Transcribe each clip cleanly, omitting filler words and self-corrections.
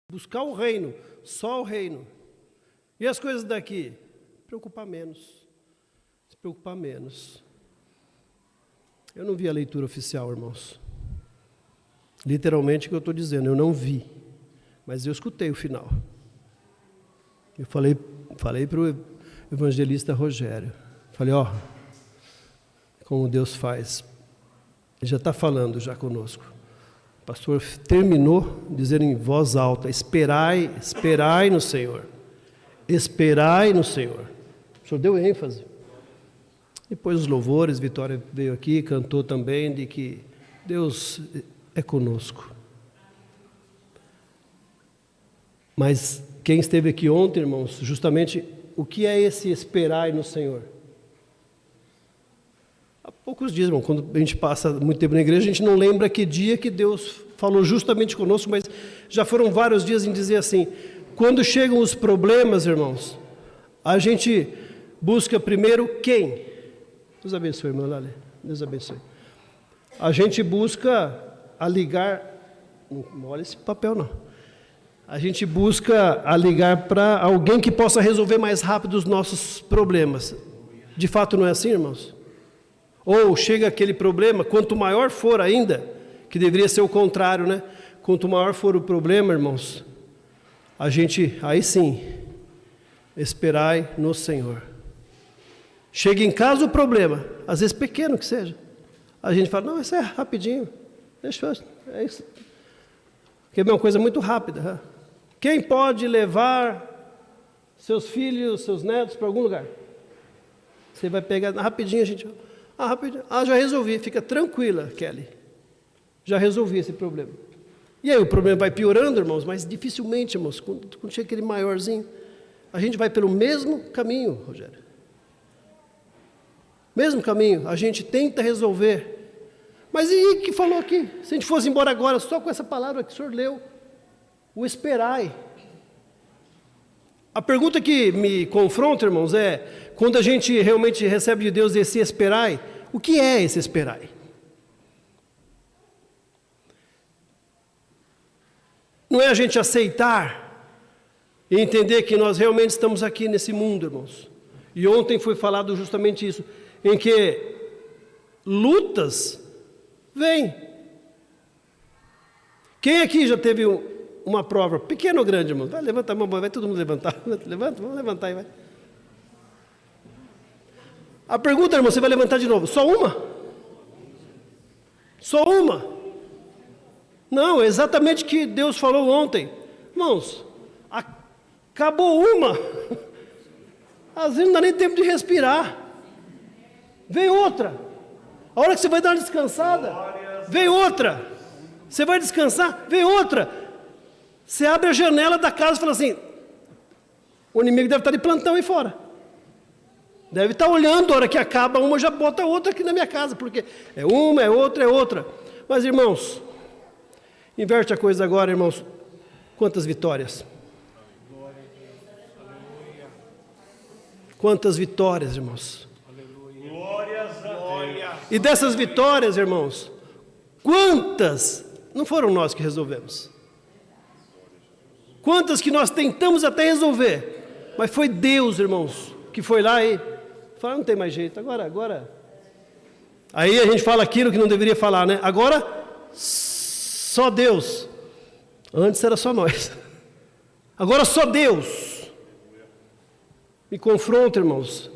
Buscar o reino, só o reino. E as coisas daqui? Preocupar menos. Se preocupar menos. Eu não vi a leitura oficial, irmãos. Literalmente o que eu estou dizendo, eu não vi. Mas eu escutei o final. Eu falei para o evangelista Rogério. Falei, como Deus faz. Ele já está falando já conosco. O pastor terminou dizendo em voz alta, esperai no Senhor. Esperai no Senhor. O senhor deu ênfase. Depois os louvores, Vitória veio aqui, cantou também, de que Deus é conosco. Mas quem esteve aqui ontem, irmãos, justamente, o que é esse esperai no Senhor? Há poucos dias, irmão, quando a gente passa muito tempo na igreja, a gente não lembra que dia que Deus falou justamente conosco, mas já foram vários dias em dizer assim, quando chegam os problemas, irmãos, a gente busca primeiro quem? Deus abençoe, irmão Lale. Deus abençoe. A gente busca ligar, não olha esse papel não. A gente busca ligar para alguém que possa resolver mais rápido os nossos problemas. De fato não é assim, irmãos? Ou chega aquele problema, quanto maior for ainda, que deveria ser o contrário, né? Quanto maior for o problema, irmãos, a gente, aí sim, esperai no Senhor. Chega em casa o problema, às vezes pequeno que seja, a gente fala, não, isso é rapidinho, deixa eu, é isso. Porque é uma coisa muito rápida. Quem pode levar seus filhos, seus netos para algum lugar? Você vai pegar, rapidinho a gente, rapidinho, já resolvi, fica tranquila, Kelly, já resolvi esse problema. E aí o problema vai piorando, irmãos, mas dificilmente, irmãos, quando chega aquele maiorzinho, a gente vai pelo mesmo caminho, Rogério. Mesmo caminho, a gente tenta resolver. Mas e que falou aqui? Se a gente fosse embora agora, só com essa palavra que o senhor leu, o esperai. A pergunta que me confronta, irmãos, é, quando a gente realmente recebe de Deus esse esperai, o que é esse esperai? Não é a gente aceitar e entender que nós realmente estamos aqui nesse mundo, irmãos. E ontem foi falado justamente isso, em que lutas vêm. Quem aqui já teve uma prova, pequena ou grande, irmão? Vai, levanta a mão, vai todo mundo levantar. Levanta, vamos levantar aí, vai. A pergunta, irmão, você vai levantar de novo, só uma? Só uma? Não, é exatamente o que Deus falou ontem. Irmãos, acabou uma. Às vezes não dá nem tempo de respirar. Vem outra. A hora que você vai dar uma descansada, vem outra. Você vai descansar, vem outra. Você abre a janela da casa e fala assim, o inimigo deve estar de plantão aí fora. Deve estar olhando, a hora que acaba uma, já bota outra aqui na minha casa, porque é uma, é outra, é outra. Mas, irmãos, inverte a coisa agora, irmãos. Quantas vitórias? Quantas vitórias, irmãos? E dessas vitórias, irmãos, quantas não foram nós que resolvemos? Quantas que nós tentamos até resolver, mas foi Deus, irmãos, que foi lá e falou, não tem mais jeito, agora. Aí a gente fala aquilo que não deveria falar, né? Agora, só Deus. Antes era só nós. Agora só Deus. Me confronta, irmãos,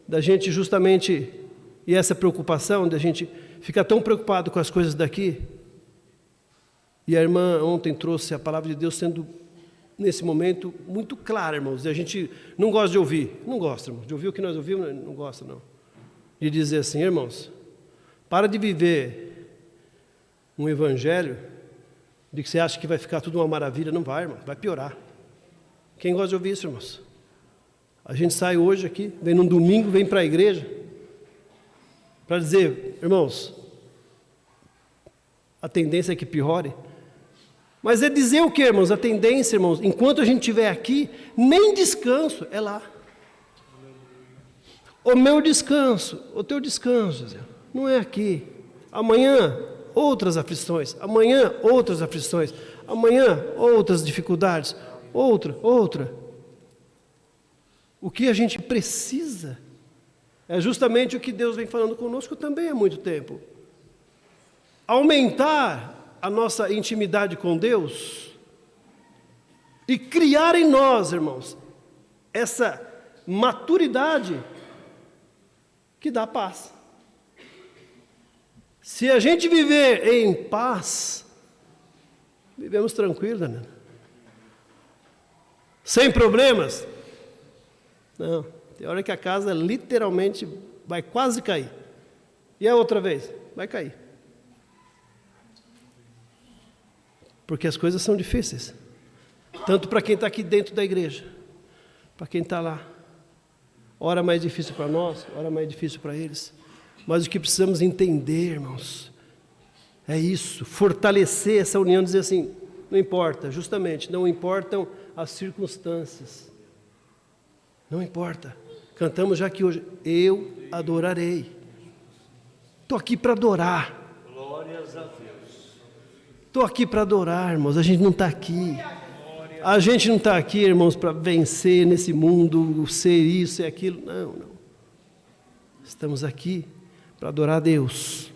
da gente justamente, e essa preocupação, da gente ficar tão preocupado com as coisas daqui. E a irmã ontem trouxe a palavra de Deus sendo, nesse momento, muito clara, irmãos. E a gente não gosta de ouvir. Não gosta, irmãos. De ouvir o que nós ouvimos, não gosta, não. De dizer assim, irmãos, para de viver um evangelho de que você acha que vai ficar tudo uma maravilha. Não vai, irmão. Vai piorar. Quem gosta de ouvir isso, irmãos? A gente sai hoje aqui, vem num domingo, vem para a igreja, para dizer, irmãos, a tendência é que piore. Mas é dizer o que, irmãos? A tendência, irmãos, enquanto a gente estiver aqui, nem descanso, é lá. O meu descanso, o teu descanso, não é aqui. Amanhã, outras aflições, amanhã outras aflições, amanhã outras dificuldades, outra. O que a gente precisa é justamente o que Deus vem falando conosco também há muito tempo. Aumentar a nossa intimidade com Deus e criar em nós, irmãos, essa maturidade que dá paz. Se a gente viver em paz, vivemos tranquilos, né? Sem problemas. Não, tem hora que a casa literalmente vai quase cair. E a outra vez? Vai cair. Porque as coisas são difíceis. Tanto para quem está aqui dentro da igreja, para quem está lá. Hora mais difícil para nós, hora mais difícil para eles. Mas o que precisamos entender, irmãos, é isso, fortalecer essa união, dizer assim, não importa, justamente, não importam as circunstâncias. Não importa. Cantamos já aqui hoje, eu adorarei. Estou aqui para adorar. Glórias a Deus. Estou aqui para adorar, irmãos, a gente não está aqui. A gente não está aqui, irmãos, para vencer nesse mundo, ser isso, ser aquilo. Não. Estamos aqui para adorar a Deus.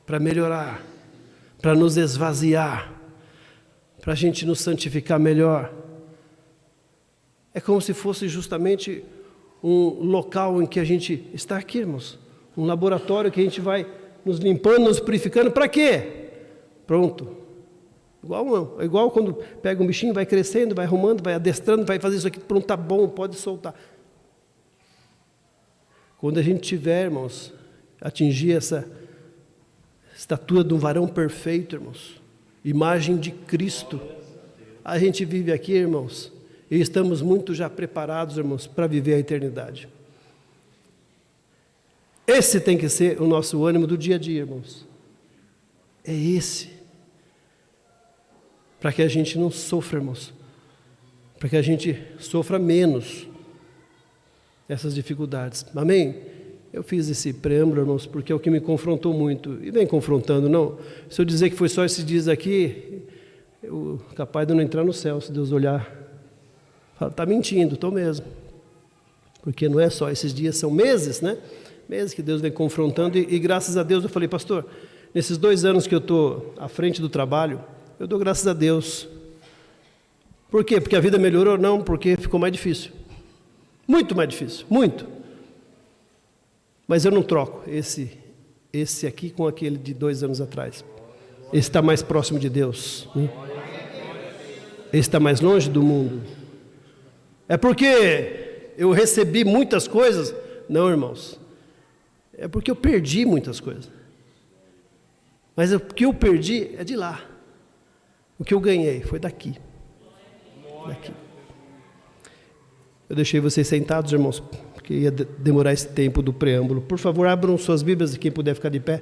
Para melhorar. Para nos esvaziar. Para a gente nos santificar melhor. É como se fosse justamente um local em que a gente está aqui, irmãos. Um laboratório que a gente vai nos limpando, nos purificando. Para quê? Pronto. Igual quando pega um bichinho, vai crescendo, vai arrumando, vai adestrando, vai fazer isso aqui, pronto, está bom, pode soltar. Quando a gente tiver, irmãos, atingir essa estatura de um varão perfeito, irmãos, imagem de Cristo, a gente vive aqui, irmãos, e estamos muito já preparados, irmãos, para viver a eternidade. Esse tem que ser o nosso ânimo do dia a dia, irmãos. É esse. Para que a gente não sofra, irmãos. Para que a gente sofra menos essas dificuldades. Amém? Eu fiz esse preâmbulo, irmãos, porque é o que me confrontou muito. E vem confrontando, não. Se eu dizer que foi só esses dias aqui, eu capaz de não entrar no céu, se Deus olhar. Fala, está mentindo, estou mesmo. Porque não é só esses dias, são meses, né? Meses que Deus vem confrontando. E graças a Deus eu falei, pastor, nesses 2 anos que eu estou à frente do trabalho, eu dou graças a Deus. Por quê? Porque a vida melhorou? Não, porque ficou mais difícil. Muito mais difícil, muito. Mas eu não troco esse aqui com aquele de 2 anos atrás. Esse está mais próximo de Deus. Né? Esse está mais longe do mundo. É porque eu recebi muitas coisas? Não, irmãos. É porque eu perdi muitas coisas. Mas o que eu perdi é de lá. O que eu ganhei foi daqui. Eu deixei vocês sentados, irmãos, porque ia demorar esse tempo do preâmbulo. Por favor, abram suas Bíblias e quem puder ficar de pé.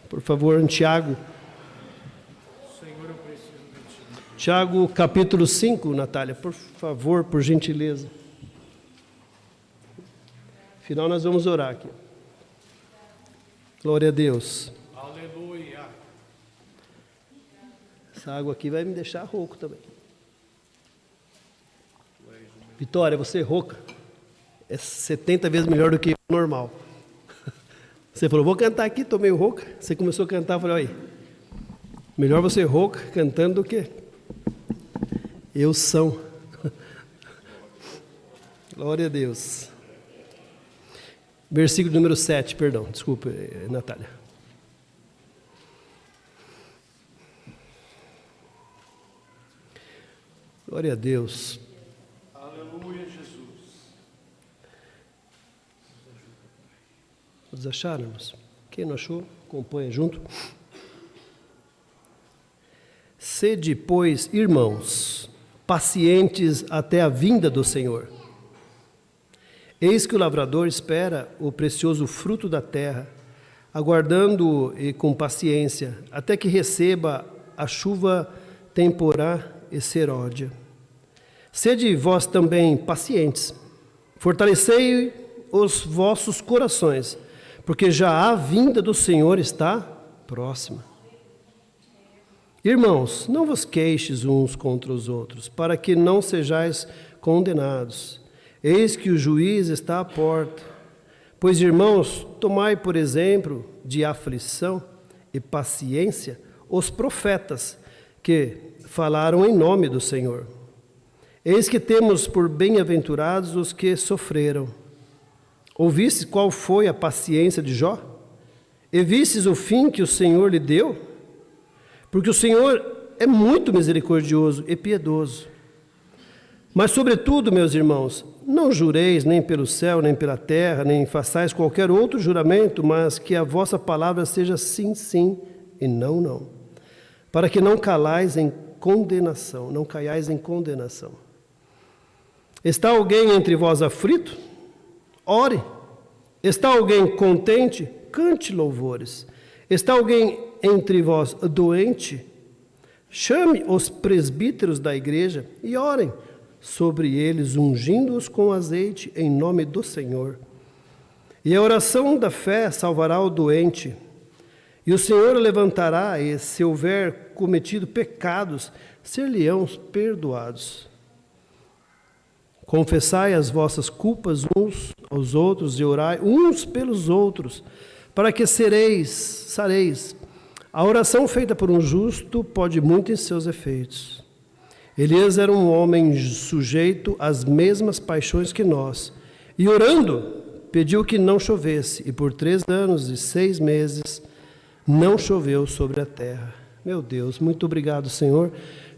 Por favor, em Tiago. Tiago, capítulo 5, Natália, por favor, por gentileza. Afinal, nós vamos orar aqui. Glória a Deus. Aleluia. Essa água aqui vai me deixar rouco também. Vitória, você rouca. É 70 vezes melhor do que o normal. Você falou, vou cantar aqui, estou meio rouca. Você começou a cantar, eu falei, olha, melhor você rouca cantando do que eu são. Glória a Deus. Versículo número 7, perdão, desculpa, Natália. Glória a Deus. Aleluia, Jesus. Todos acharam, irmãos? Quem não achou, acompanha junto. Sede, pois, irmãos, pacientes até a vinda do Senhor. Eis que o lavrador espera o precioso fruto da terra, aguardando-o com paciência, até que receba a chuva temporã e seródia. Sede vós também pacientes, fortalecei os vossos corações, porque já a vinda do Senhor está próxima. Irmãos, não vos queixes uns contra os outros, para que não sejais condenados. Eis que o juiz está à porta. Pois, irmãos, tomai por exemplo de aflição e paciência os profetas que falaram em nome do Senhor. Eis que temos por bem-aventurados os que sofreram. Ouviste qual foi a paciência de Jó? E vistes o fim que o Senhor lhe deu? Porque o Senhor é muito misericordioso e piedoso. Mas, sobretudo, meus irmãos, não jureis nem pelo céu, nem pela terra, nem façais qualquer outro juramento, mas que a vossa palavra seja sim, sim, e não, não. Para que não calais em condenação, não caiais em condenação. Está alguém entre vós aflito? Ore. Está alguém contente? Cante louvores. Está alguém entre vós doente? Chame os presbíteros da igreja e orem sobre eles, ungindo-os com azeite em nome do Senhor. E a oração da fé salvará o doente. E o Senhor levantará, e se houver cometido pecados, ser-lhe-ão perdoados. Confessai as vossas culpas uns aos outros e orai uns pelos outros, para que sareis. A oração feita por um justo pode muito em seus efeitos. Elias era um homem sujeito às mesmas paixões que nós, e orando, pediu que não chovesse, e por 3 anos e 6 meses não choveu sobre a terra. Meu Deus, muito obrigado, Senhor,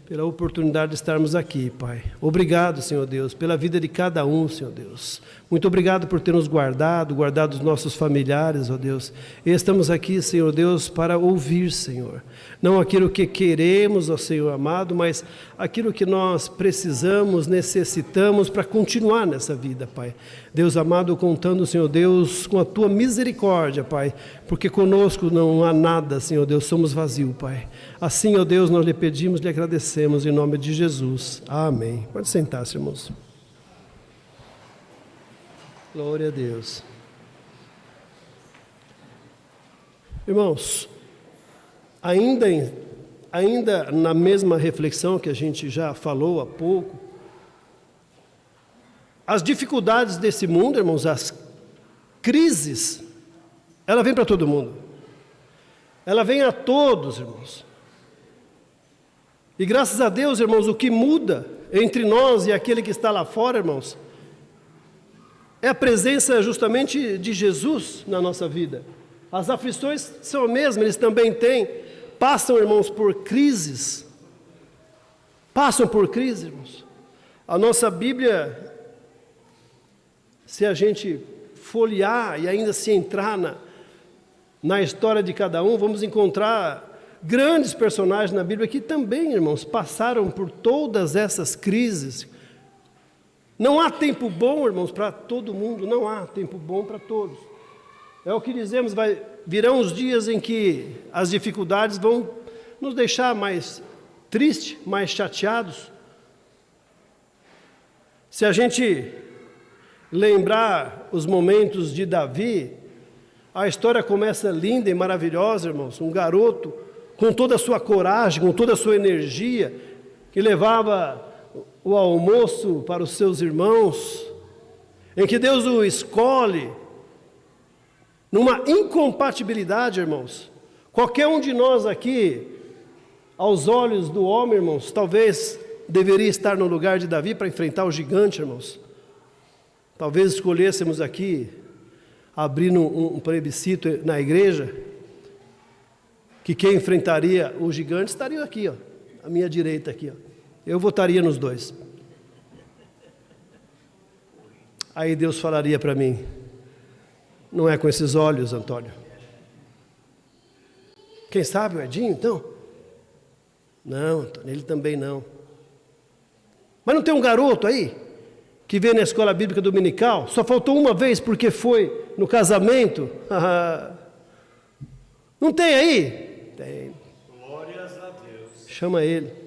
pela oportunidade de estarmos aqui, Pai. Obrigado, Senhor Deus, pela vida de cada um, Senhor Deus. Muito obrigado por ter nos guardado os nossos familiares, ó Deus. E estamos aqui, Senhor Deus, para ouvir, Senhor. Não aquilo que queremos, ó Senhor amado, mas aquilo que nós precisamos, necessitamos para continuar nessa vida, Pai. Deus amado, contando, Senhor Deus, com a Tua misericórdia, Pai, porque conosco não há nada, Senhor Deus, somos vazios, Pai. Assim, ó Deus, nós lhe pedimos, lhe agradecemos, em nome de Jesus. Amém. Pode sentar-se, irmãos. Glória a Deus. Irmãos, ainda na mesma reflexão que a gente já falou há pouco, as dificuldades desse mundo, irmãos, as crises, ela vem para todo mundo. Ela vem a todos, irmãos. E graças a Deus, irmãos, o que muda entre nós e aquele que está lá fora, irmãos, é a presença justamente de Jesus na nossa vida. As aflições são as mesmas, eles também passam, irmãos, por crises. Passam por crises, irmãos. A nossa Bíblia, se a gente folhear e ainda se entrar na história de cada um, vamos encontrar grandes personagens na Bíblia que também, irmãos, passaram por todas essas crises. Não há tempo bom, irmãos, para todo mundo, não há tempo bom para todos. É o que dizemos, virão os dias em que as dificuldades vão nos deixar mais tristes, mais chateados. Se a gente lembrar os momentos de Davi, a história começa linda e maravilhosa, irmãos. Um garoto com toda a sua coragem, com toda a sua energia, que levava o almoço para os seus irmãos, em que Deus o escolhe, numa incompatibilidade, irmãos. Qualquer um de nós aqui, aos olhos do homem, irmãos, talvez deveria estar no lugar de Davi para enfrentar o gigante, irmãos. Talvez escolhêssemos aqui, abrindo um plebiscito na igreja, que quem enfrentaria o gigante estaria aqui, ó, à minha direita aqui, ó. Eu votaria nos dois. Aí Deus falaria para mim, não é com esses olhos, Antônio. Quem sabe o Edinho, então? Não, Antônio, ele também não. Mas não tem um garoto aí, que veio na escola bíblica dominical, só faltou uma vez porque foi no casamento? Não tem aí? Tem. Glórias a Deus. Chama ele.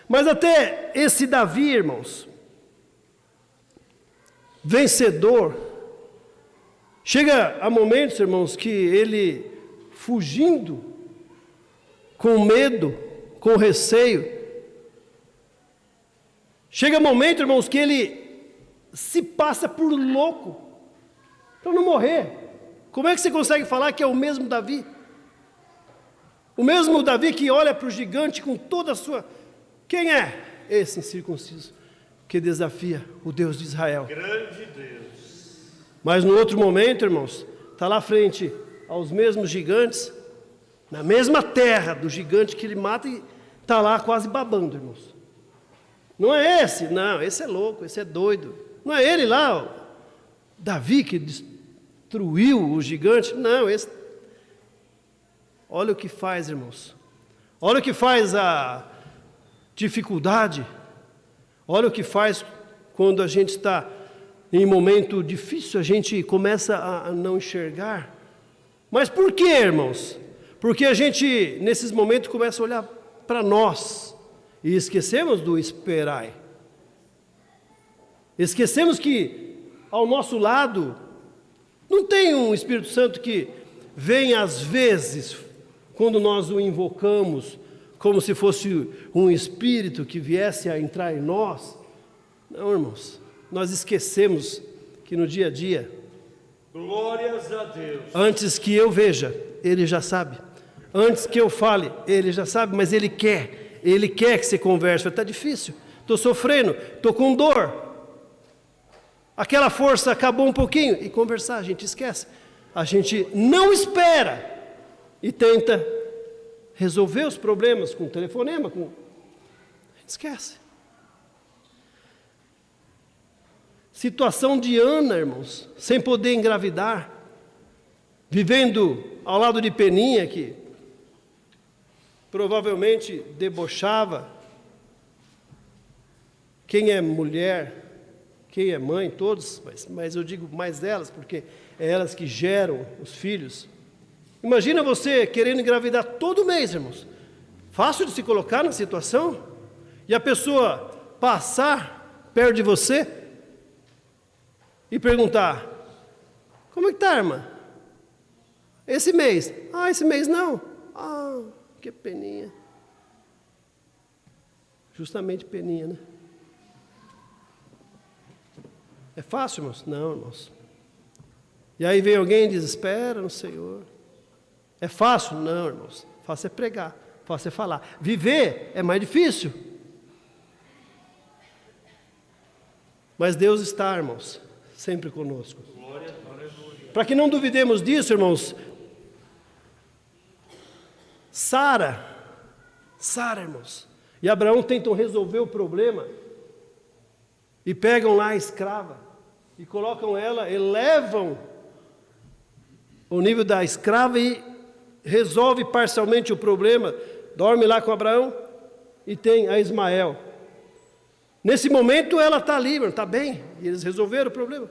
Mas até esse Davi, irmãos, vencedor, chega a momentos, irmãos, que ele fugindo, com medo, com receio. Chega um momento, irmãos, que ele se passa por louco para não morrer. Como é que você consegue falar que é o mesmo Davi? O mesmo Davi que olha para o gigante com toda a sua... Quem é? Esse incircunciso que desafia o Deus de Israel. Grande Deus. Mas no outro momento, irmãos, está lá frente aos mesmos gigantes, na mesma terra do gigante que ele mata, e está lá quase babando, irmãos. Não é esse? Não, esse é louco, esse é doido. Não é ele lá, o Davi, que destruiu o gigante? Não, esse... Olha o que faz, irmãos. Olha o que faz a dificuldade. Olha o que faz quando a gente está em momento difícil, a gente começa a não enxergar. Mas por quê, irmãos? Porque a gente, nesses momentos, começa a olhar para nós e esquecemos do esperai. Esquecemos que ao nosso lado não tem um Espírito Santo que vem às vezes, quando nós o invocamos, como se fosse um Espírito que viesse a entrar em nós. Não, irmãos, nós esquecemos que no dia a dia, Glórias a Deus. antes que eu veja, Ele já sabe. Antes que eu fale, Ele já sabe, mas Ele quer que você converse. Está difícil, estou sofrendo, estou com dor. Aquela força acabou um pouquinho, e conversar, a gente esquece. A gente não espera e tenta resolver os problemas com telefonema, a gente esquece. Situação de Ana, irmãos, sem poder engravidar, vivendo ao lado de Peninha, que provavelmente debochava. Quem é mulher, quem é mãe, todos, mas eu digo mais delas, porque é elas que geram os filhos. Imagina você querendo engravidar todo mês, irmãos. Fácil de se colocar na situação, e a pessoa passar perto de você e perguntar: como é que está, irmã? Esse mês? Ah, esse mês não. Ah, que peninha. Justamente peninha, né? É fácil, irmãos? Não, irmãos. E aí vem alguém e diz: espera no Senhor. É fácil? Não, irmãos. Fácil é pregar, fácil é falar. Viver é mais difícil. Mas Deus está, irmãos, sempre conosco. Para que não duvidemos disso, irmãos, Sara, irmãos, e Abraão tentam resolver o problema e pegam lá a escrava e colocam ela, elevam o nível da escrava e resolve parcialmente o problema. Dorme lá com Abraão e tem a Ismael. Nesse momento ela está ali, está bem, e eles resolveram o problema.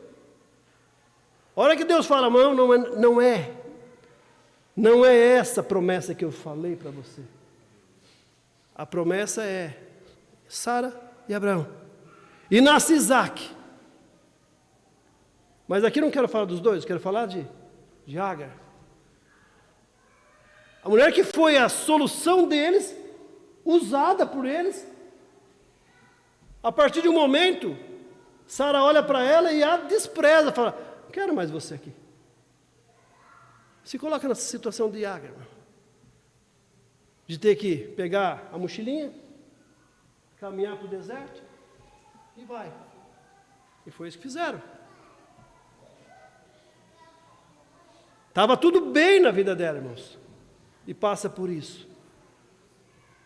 A hora que Deus fala: não é essa promessa que eu falei para você. A promessa é Sara e Abraão. E nasce Isaac. Mas aqui não quero falar dos dois, quero falar de Agar. A mulher que foi a solução deles, usada por eles. A partir de um momento, Sara olha para ela e a despreza, fala: não quero mais você aqui. Se coloca nessa situação de Agar, de ter que pegar a mochilinha, caminhar para o deserto e vai. E foi isso que fizeram. Estava tudo bem na vida dela, irmãos, e passa por isso.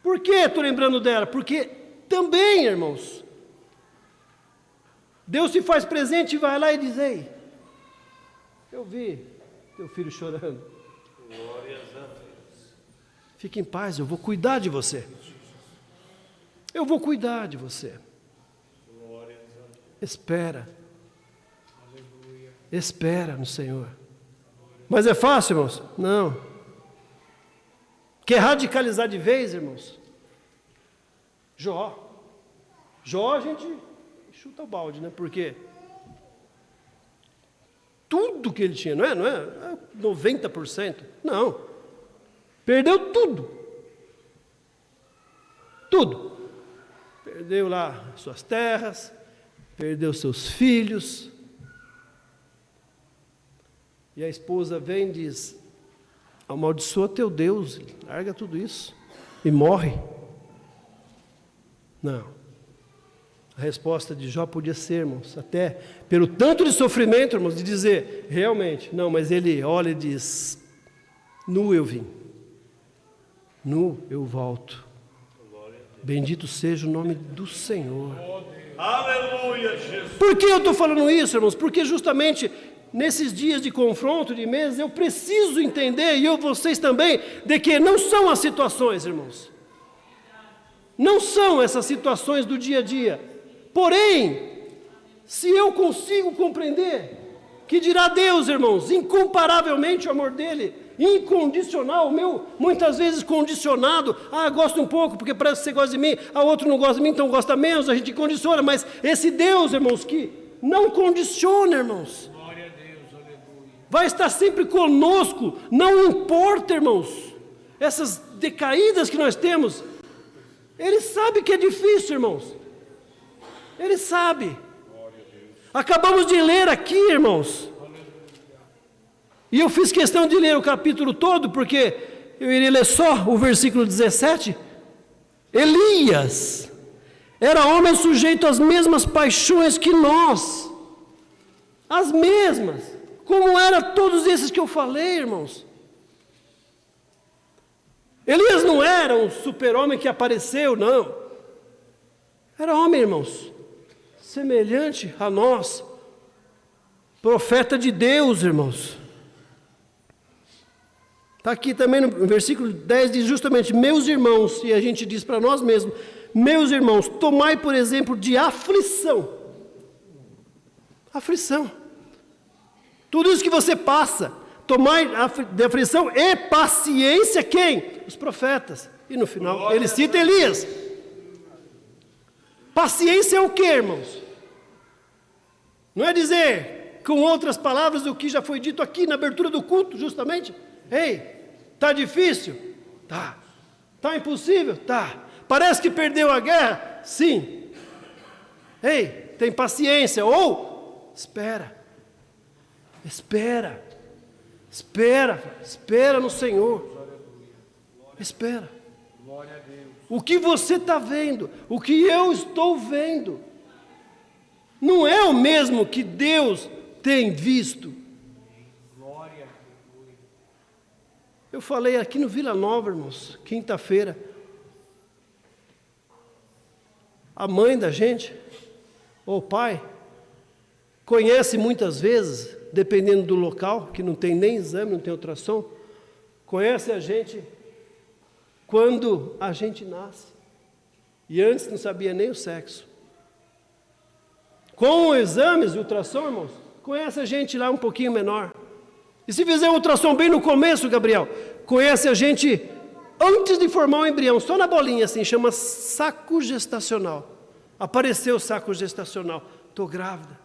Por que estou lembrando dela? Porque também, irmãos, Deus se faz presente e vai lá e diz: ei, eu vi teu filho chorando. Glórias a Deus. Fique em paz, eu vou cuidar de você. Eu vou cuidar de você. Glórias a Deus. Espera. Aleluia. Espera no Senhor. Mas é fácil, irmãos? Não. Quer radicalizar de vez, irmãos? Jó a gente chuta o balde, né? Porque tudo que ele tinha, não é 90%, não. Perdeu tudo. Tudo. Perdeu lá suas terras, perdeu seus filhos. E a esposa vem e diz: amaldiçoa teu Deus, larga tudo isso e morre. Não. A resposta de Jó podia ser, irmãos, até pelo tanto de sofrimento, irmãos, de dizer, realmente, não, mas ele olha e diz: nu eu vim, nu eu volto. Bendito seja o nome do Senhor. Aleluia, Jesus. Por que eu estou falando isso, irmãos? Porque justamente nesses dias de confronto, de meses, eu preciso entender, e vocês também, de que não são as situações, irmãos. Não são essas situações do dia a dia. Porém, se eu consigo compreender, que dirá Deus, irmãos, incomparavelmente o amor dele, incondicional, o meu, muitas vezes condicionado, gosto um pouco, porque parece que você gosta de mim, a outro não gosta de mim, então gosta menos, a gente condiciona, mas esse Deus, irmãos, que não condiciona, irmãos, Glória a Deus, aleluia. vai estar sempre conosco, não importa, irmãos, essas decaídas que nós temos, ele sabe que é difícil, irmãos, ele sabe. Acabamos de ler aqui, irmãos, e eu fiz questão de ler o capítulo todo, porque eu iria ler só o versículo 17. Elias era homem sujeito às mesmas paixões que nós, as mesmas, como eram todos esses que eu falei, irmãos. Elias não era um super-homem que apareceu, não. Era homem, irmãos, semelhante a nós, profeta de Deus, irmãos. Está aqui também no versículo 10, diz justamente, meus irmãos, e a gente diz para nós mesmos, meus irmãos, tomai por exemplo de aflição. Aflição. Tudo isso que você passa, tomai de aflição e paciência, quem? Os profetas. E no final, ele cita Elias. Paciência é o que, irmãos? Não é dizer, com outras palavras, o que já foi dito aqui na abertura do culto, justamente. Ei, está difícil? Tá. Está impossível? Tá. Parece que perdeu a guerra? Sim. Ei, tem paciência. Ou, espera. Espera. Espera. Espera no Senhor. Espera. Glória a Deus. O que você está vendo, o que eu estou vendo, não é o mesmo que Deus tem visto. Glória. Eu falei aqui no Vila Nova, irmãos, quinta-feira. A mãe da gente, ou o pai, conhece muitas vezes, dependendo do local, que não tem nem exame, não tem ultrassom, conhece a gente quando a gente nasce. E antes não sabia nem o sexo. Com exames de ultrassom, irmãos, conhece a gente lá um pouquinho menor. E se fizer um ultrassom bem no começo, Gabriel, conhece a gente antes de formar o embrião, só na bolinha assim, chama saco gestacional. Apareceu o saco gestacional, estou grávida.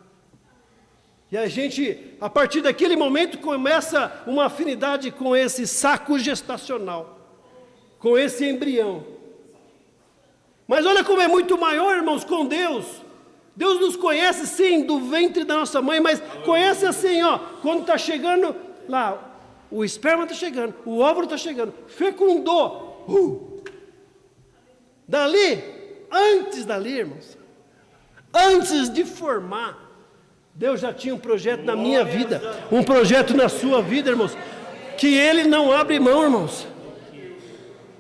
E a gente, a partir daquele momento, começa uma afinidade com esse saco gestacional, com esse embrião. Mas olha como é muito maior, irmãos, com Deus. Deus nos conhece, sim, do ventre da nossa mãe, mas conhece assim, ó, quando está chegando lá, o esperma está chegando, o óvulo está chegando, fecundou. Dali, antes dali, irmãos, antes de formar, Deus já tinha um projeto na minha vida, um projeto na sua vida, irmãos, que Ele não abre mão, irmãos.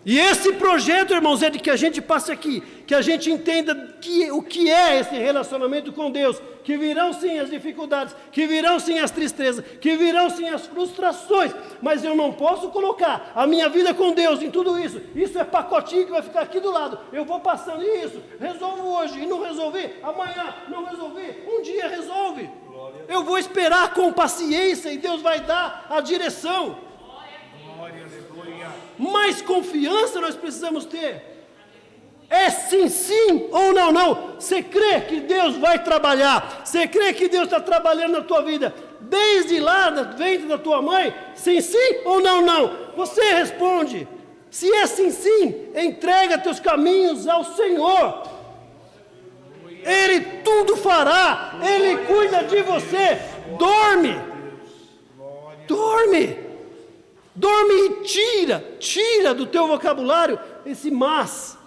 E esse projeto, irmãos, é de que a gente passe aqui, que a gente entenda o que é esse relacionamento com Deus, que virão sim as dificuldades, que virão sim as tristezas, que virão sim as frustrações, mas eu não posso colocar a minha vida com Deus em tudo isso. Isso é pacotinho que vai ficar aqui do lado. Eu vou passando isso, resolvo hoje e não resolvi, amanhã não resolvi, um dia resolve. Eu vou esperar com paciência e Deus vai dar a direção. Glória, aleluia. Mais confiança nós precisamos ter. É sim, sim ou não, não. Você crê que Deus vai trabalhar? Você crê que Deus está trabalhando na tua vida? desde lá do ventre da tua mãe? Sim, sim ou não, não? Você responde. Se é sim, sim, entrega teus caminhos ao Senhor. Ele tudo fará. Ele cuida de você. Dorme. Dorme. Dorme e tira do teu vocabulário esse mas.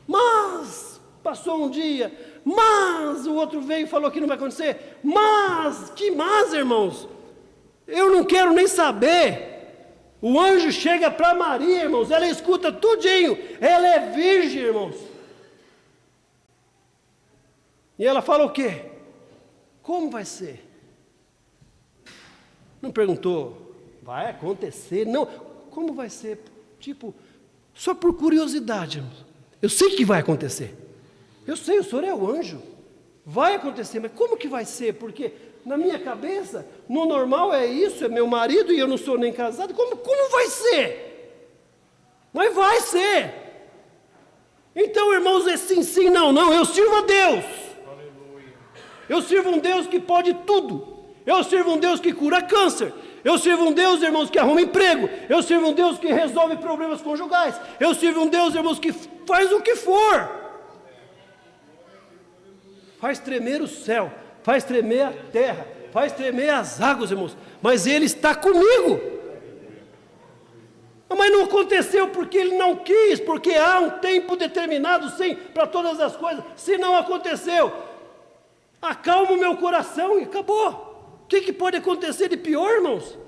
Mas, passou um dia, mas o outro veio e falou que não vai acontecer. Mas, que mas, irmãos? Eu não quero nem saber. O anjo chega para Maria, irmãos, ela escuta tudinho. Ela é virgem, irmãos. E ela fala o quê? Como vai ser? Não perguntou, vai acontecer? Não, como vai ser? Tipo, só por curiosidade, irmãos. Eu sei que vai acontecer. Eu sei, o Senhor é o anjo. Vai acontecer, mas como que vai ser? Porque na minha cabeça, no normal é isso, é meu marido e eu não sou nem casado. Como vai ser? Mas vai ser. Então, irmãos, é sim, sim, não, não. Eu sirvo a Deus. Eu sirvo um Deus que pode tudo. Eu sirvo um Deus que cura câncer. Eu sirvo um Deus, irmãos, que arruma emprego. Eu sirvo um Deus que resolve problemas conjugais. Eu sirvo um Deus, irmãos, que faz o que for. Faz tremer o céu, faz tremer a terra, faz tremer as águas, irmãos. Mas Ele está comigo. Mas não aconteceu porque Ele não quis, porque há um tempo determinado, sim, para todas as coisas. Se não aconteceu, acalma o meu coração e acabou. O que pode acontecer de pior, irmãos?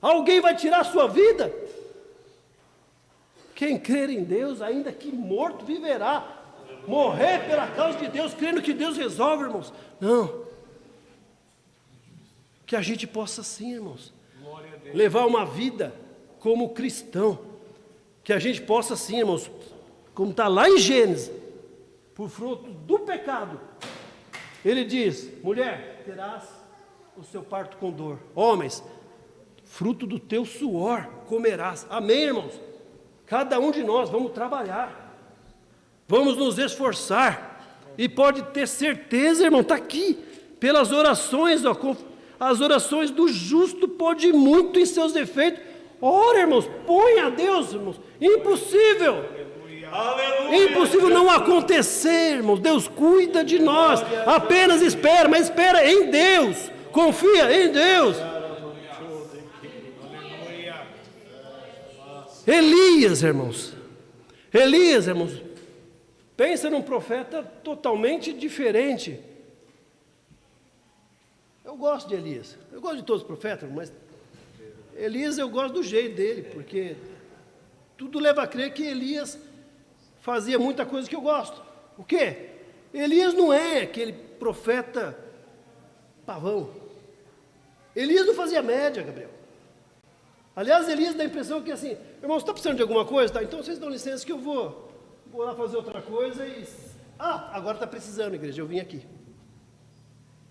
Alguém vai tirar a sua vida? Quem crer em Deus, ainda que morto, viverá. Morrer pela causa de Deus, crendo que Deus resolve, irmãos. Não. Que a gente possa sim, irmãos, levar uma vida como cristão. Que a gente possa sim, irmãos, como está lá em Gênesis, por fruto do pecado. Ele diz, mulher, terás o seu parto com dor. Homens, fruto do teu suor comerás. Amém, irmãos? Cada um de nós vamos trabalhar. Vamos nos esforçar. E pode ter certeza, irmão, está aqui. Pelas orações, ó, as orações do justo pode muito em seus defeitos. Ora, irmãos, põe a Deus, irmãos. Impossível. Aleluia. Impossível não acontecer, irmãos. Deus cuida de nós. Apenas espera, mas espera em Deus. Confia em Deus. Elias, irmãos. Elias, irmãos. Pensa num profeta totalmente diferente. Eu gosto de Elias. Eu gosto de todos os profetas, mas Elias eu gosto do jeito dele, porque tudo leva a crer que Elias fazia muita coisa que eu gosto. O quê? Elias não é aquele profeta pavão. Elias não fazia média, Gabriel. Aliás, Elias dá a impressão que assim, irmãos, está precisando de alguma coisa? Tá, então vocês dão licença que eu vou lá fazer outra coisa e... agora está precisando, igreja, eu vim aqui.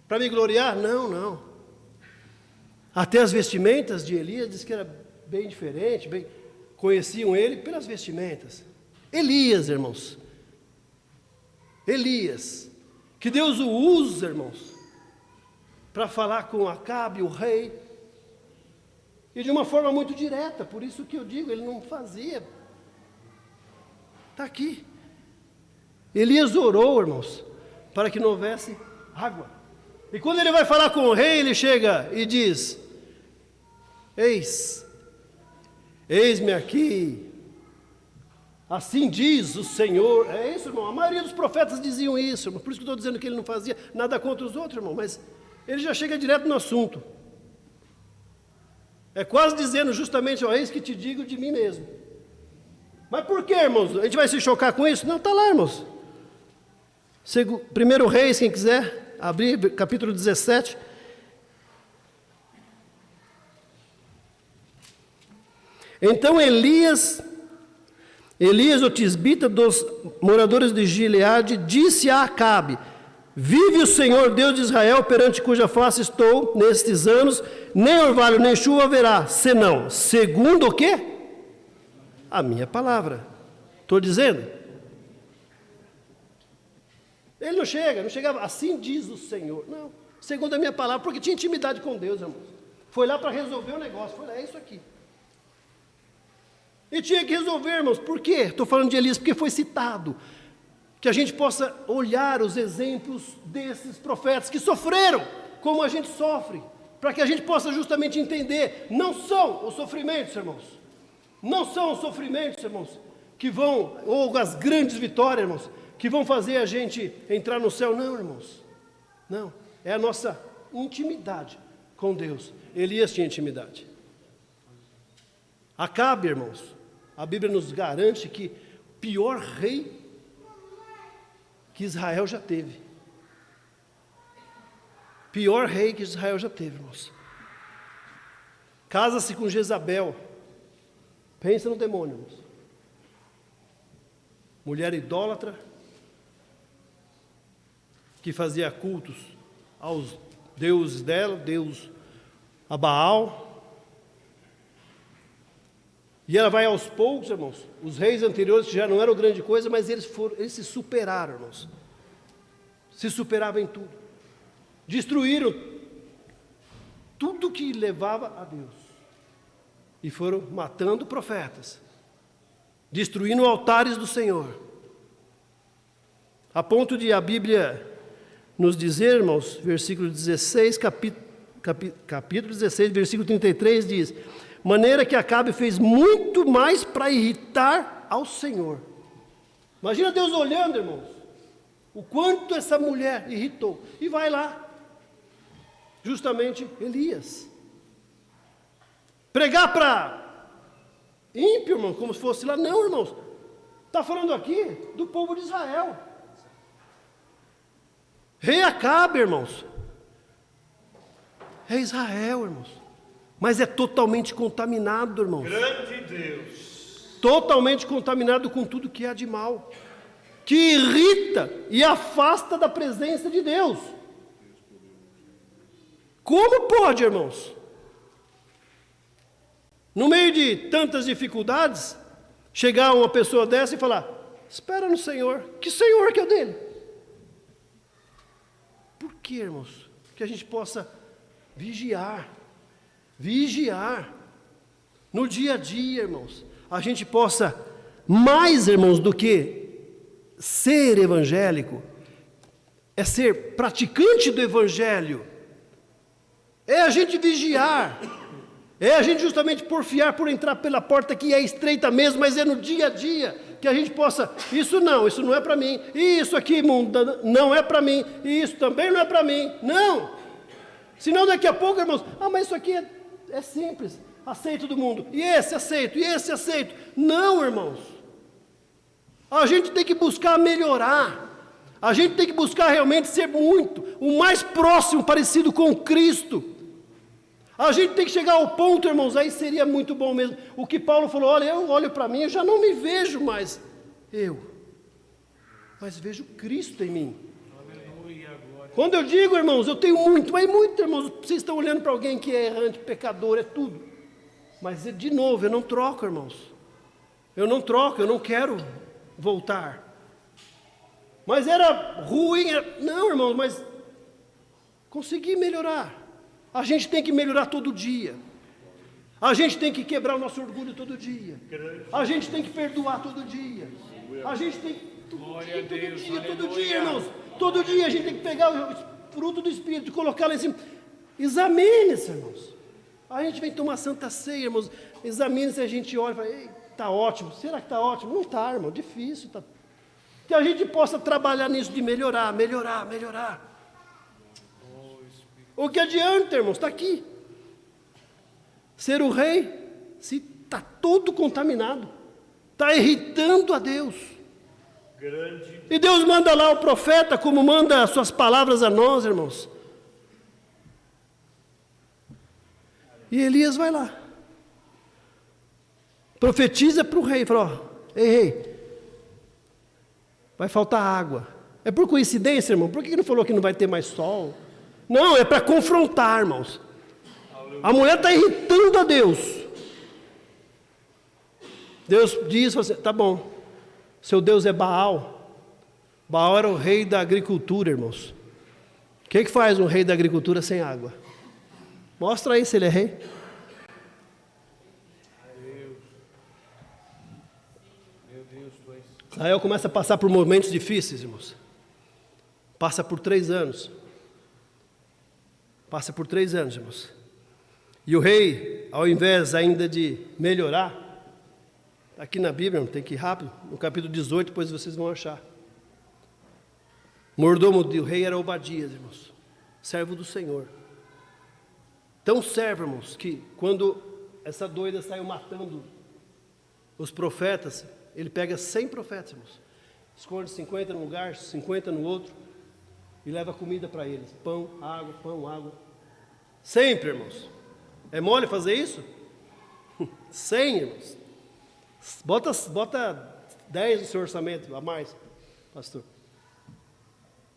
Para me gloriar? Não, não. Até as vestimentas de Elias, diz que era bem diferente, conheciam ele pelas vestimentas. Elias, irmãos. Elias. Que Deus o usa, irmãos, para falar com Acabe, o rei, e de uma forma muito direta, por isso que eu digo, ele não fazia. Está aqui. Elias orou, irmãos, para que não houvesse água. E quando ele vai falar com o rei, ele chega e diz, eis-me aqui, assim diz o Senhor. É isso, irmão, a maioria dos profetas diziam isso, irmão. Por isso que eu estou dizendo que ele não fazia nada contra os outros, irmão, mas ele já chega direto no assunto. É quase dizendo justamente, eis que te digo de mim mesmo. Mas por que, irmãos? A gente vai se chocar com isso? Não, está lá, irmãos. 1 Reis, quem quiser abrir, capítulo 17. Então Elias, o tisbita dos moradores de Gileade, disse a Acabe, vive o Senhor Deus de Israel, perante cuja face estou nestes anos, nem orvalho nem chuva haverá, senão, segundo o quê? A minha palavra. Estou dizendo? Ele não chegava, assim diz o Senhor. Não, segundo a minha palavra, porque tinha intimidade com Deus, irmãos. Foi lá para resolver o negócio, foi lá, é isso aqui. E tinha que resolver, irmãos, por quê? Estou falando de Elias, porque foi citado. Que a gente possa olhar os exemplos desses profetas que sofreram, como a gente sofre, para que a gente possa justamente entender, não são os sofrimentos, irmãos, não são os sofrimentos, irmãos, que vão, ou as grandes vitórias, irmãos, que vão fazer a gente entrar no céu, não, irmãos, não, é a nossa intimidade com Deus. Elias tinha intimidade. Acabe, irmãos, a Bíblia nos garante que o pior rei que Israel já teve. Pior rei que Israel já teve, irmãos. Casa-se com Jezabel. Pensa no demônio, irmãos. Mulher idólatra, que fazia cultos aos deuses dela, Deus a Baal. E ela vai aos poucos, irmãos. Os reis anteriores, que já não eram grande coisa, mas eles se superaram, irmãos. Se superavam em tudo. Destruíram tudo que levava a Deus. E foram matando profetas. Destruindo altares do Senhor. A ponto de a Bíblia nos dizer, irmãos, versículo 16, capítulo 16, versículo 33 diz: maneira que Acabe fez muito mais para irritar ao Senhor. Imagina Deus olhando, irmãos, o quanto essa mulher irritou. E vai lá, justamente Elias, pregar para ímpio, irmão, como se fosse lá. Não, irmãos, está falando aqui do povo de Israel. Rei Acabe, irmãos, é Israel, irmãos. Mas é totalmente contaminado, irmãos. Grande Deus. Totalmente contaminado com tudo que há de mal. Que irrita e afasta da presença de Deus. Como pode, irmãos? No meio de tantas dificuldades, chegar uma pessoa dessa e falar: espera no Senhor. Que Senhor que é o dele? Por que, irmãos? Que a gente possa vigiar. Vigiar, no dia a dia, irmãos, a gente possa, mais, irmãos, do que ser evangélico, é ser praticante do evangelho, é a gente vigiar, é a gente justamente porfiar por entrar pela porta que é estreita mesmo, mas é no dia a dia, que a gente possa, isso não é para mim, isso aqui não é para mim, e isso também não é para mim, não, senão daqui a pouco, irmãos, mas isso aqui é simples, aceito do mundo, e esse aceito. Não, irmãos. A gente tem que buscar melhorar. A gente tem que buscar realmente ser o mais próximo, parecido com Cristo. A gente tem que chegar ao ponto, irmãos, aí seria muito bom mesmo. O que Paulo falou: olha, eu olho para mim, eu já não me vejo mais mas vejo Cristo em mim. Quando eu digo, irmãos, eu tenho muito, irmãos, vocês estão olhando para alguém que é errante, pecador, é tudo. Mas, de novo, eu não troco, irmãos. Eu não troco, eu não quero voltar. Mas era ruim, não, irmãos, mas consegui melhorar. A gente tem que melhorar todo dia. A gente tem que quebrar o nosso orgulho todo dia. A gente tem que perdoar todo dia. A gente tem que todo dia, irmãos. Todo dia a gente tem que pegar o fruto do Espírito e colocar lá em cima. Examine-se, irmãos. A gente vem tomar santa ceia, irmãos. Examine-se, a gente olha e fala: ei, está ótimo. Será que está ótimo? Não está, irmão, difícil. Tá. Que a gente possa trabalhar nisso de melhorar. O que adianta, irmãos? Está aqui. Ser o rei, se está todo contaminado, está irritando a Deus. E Deus manda lá o profeta, como manda as suas palavras a nós, irmãos. E Elias vai lá, profetiza para o rei, fala: ei, rei, vai faltar água. É por coincidência, irmão? Por que não falou que não vai ter mais sol? Não, é para confrontar, irmãos. A mulher está irritando a Deus. Deus diz assim: tá bom, seu Deus é Baal. Baal era o rei da agricultura, irmãos. O que faz um rei da agricultura sem água? Mostra aí se ele é rei. Israel começa a passar por momentos difíceis, irmãos. Passa por 3 anos. Passa por 3 anos, irmãos. E o rei, ao invés ainda de melhorar, aqui na Bíblia, tem que ir rápido, no capítulo 18, depois vocês vão achar. O mordomo do rei era Obadias, irmãos, servo do Senhor. Tão servo, irmãos, que quando essa doida saiu matando os profetas, ele pega 100 profetas, irmãos, esconde 50 num lugar, 50 no outro, e leva comida para eles, pão, água. Sempre, irmãos. É mole fazer isso? 100, irmãos. Bota 10 no seu orçamento, a mais, pastor.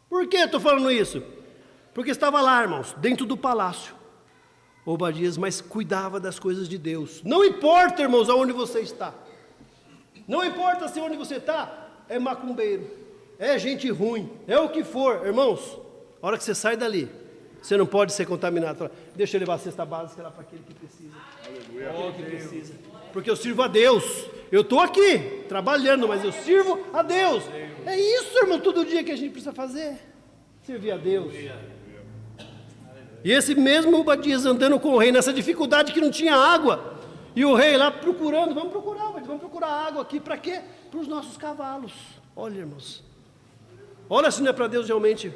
Por que eu estou falando isso? Porque estava lá, irmãos, dentro do palácio, Obadias, mas cuidava das coisas de Deus. Não importa, irmãos, aonde você está. Não importa se onde você está é macumbeiro, é gente ruim, é o que for, irmãos. A hora que você sai dali, você não pode ser contaminado. Fala, deixa eu levar a cesta básica lá para aquele que precisa. Aleluia. Aquele que precisa. Porque eu sirvo a Deus. Eu estou aqui trabalhando, mas eu sirvo a Deus. É isso, irmão, todo dia que a gente precisa fazer. Servir a Deus. E esse mesmo Obadias andando com o rei nessa dificuldade que não tinha água. E o rei lá procurando, vamos procurar água aqui, para quê? Para os nossos cavalos. Olha, irmãos. Olha se não é para Deus realmente.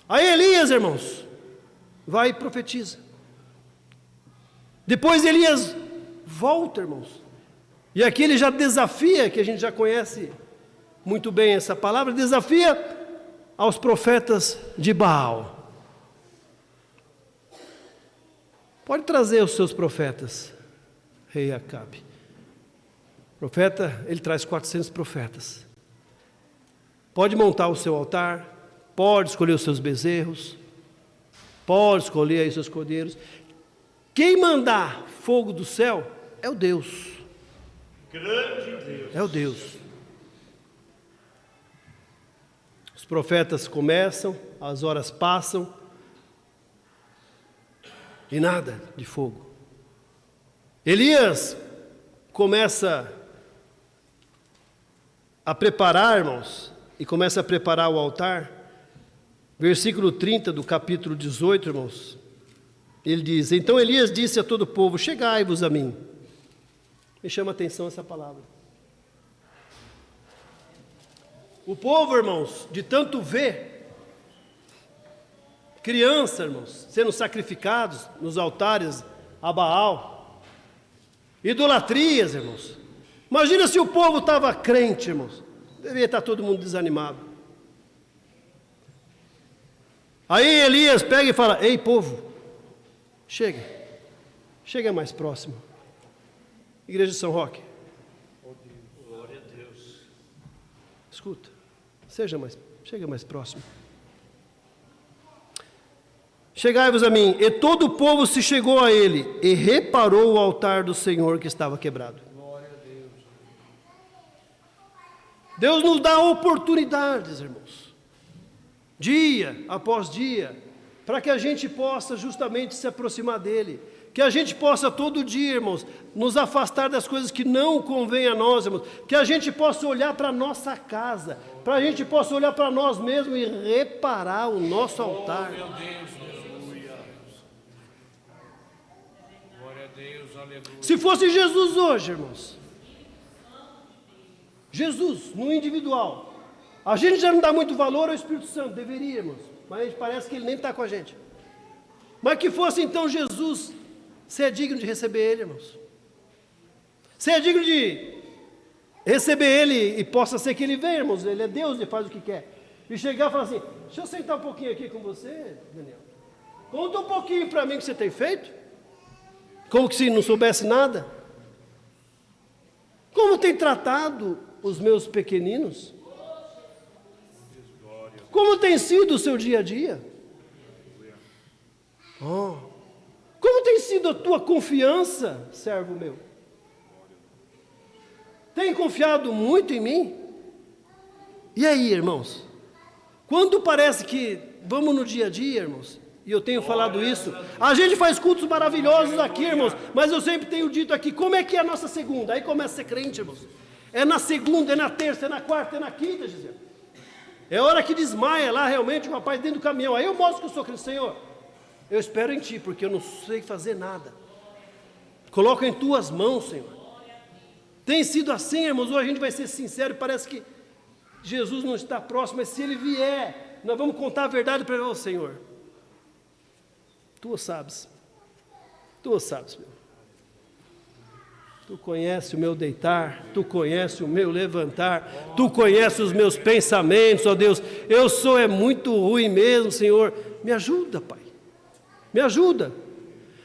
Aí Elias, irmãos, vai e profetiza. Depois Elias volta, irmãos. E aqui ele já desafia, que a gente já conhece muito bem essa palavra, desafia aos profetas de Baal. Pode trazer os seus profetas, rei Acabe. Profeta, ele traz 400 profetas. Pode montar o seu altar, pode escolher os seus bezerros, pode escolher aí os seus cordeiros. Quem mandar fogo do céu é o Deus. Grande Deus. É o Deus. Os profetas começam, as horas passam, e nada de fogo. Elias começa a preparar, irmãos, e começa a preparar o altar. Versículo 30 do capítulo 18, irmãos. Ele diz, então Elias disse a todo o povo, chegai-vos a mim. Me chama a atenção essa palavra. O povo, irmãos, de tanto ver crianças, irmãos, sendo sacrificados nos altares a Baal, idolatrias, irmãos. Imagina se o povo estava crente, irmãos. Deveria estar todo mundo desanimado. Aí Elias pega e fala, ei povo, chega mais próximo. Igreja de São Roque. Glória a Deus. Escuta, chega mais próximo. Chegai-vos a mim, e todo o povo se chegou a ele, e reparou o altar do Senhor que estava quebrado. Glória a Deus. Deus nos dá oportunidades, irmãos, dia após dia, para que a gente possa justamente se aproximar dEle, que a gente possa todo dia, irmãos, nos afastar das coisas que não convêm a nós, irmãos, que a gente possa olhar para a nossa casa, para a gente possa olhar para nós mesmos e reparar o nosso altar. Meu Deus, aleluia. Glória a Deus, aleluia. Se fosse Jesus hoje, irmãos, Jesus, no individual, a gente já não dá muito valor ao Espírito Santo, deveria, irmãos, mas a gente parece que ele nem está com a gente. Mas que fosse então Jesus, você é digno de receber ele, irmãos. Você é digno de receber ele e possa ser que ele venha, irmãos, ele é Deus, ele faz o que quer. E chegar e falar assim, deixa eu sentar um pouquinho aqui com você, Daniel. Conta um pouquinho para mim o que você tem feito. Como que se não soubesse nada. Como tem tratado os meus pequeninos? Como tem sido o seu dia a dia? Como tem sido a tua confiança, servo meu? Tem confiado muito em mim? E aí, irmãos? Quando parece que vamos no dia a dia, irmãos, e eu tenho falado isso, a gente faz cultos maravilhosos aqui, irmãos, mas eu sempre tenho dito aqui, como é que é a nossa segunda? Aí começa a ser crente, irmãos. É na segunda, é na terça, é na quarta, é na quinta, Gisele. É hora que desmaia lá realmente o rapaz dentro do caminhão. Aí eu mostro que eu sou crente. Senhor, eu espero em Ti, porque eu não sei fazer nada. Coloca em Tuas mãos, Senhor. Tem sido assim, irmãos, ou a gente vai ser sincero, parece que Jesus não está próximo, mas se Ele vier, nós vamos contar a verdade para Ele, Senhor. Tu o sabes, meu. Tu conheces o meu deitar, Tu conheces o meu levantar, Tu conheces os meus pensamentos, ó Deus. Eu sou muito ruim mesmo, Senhor. Me ajuda, Pai. Me ajuda.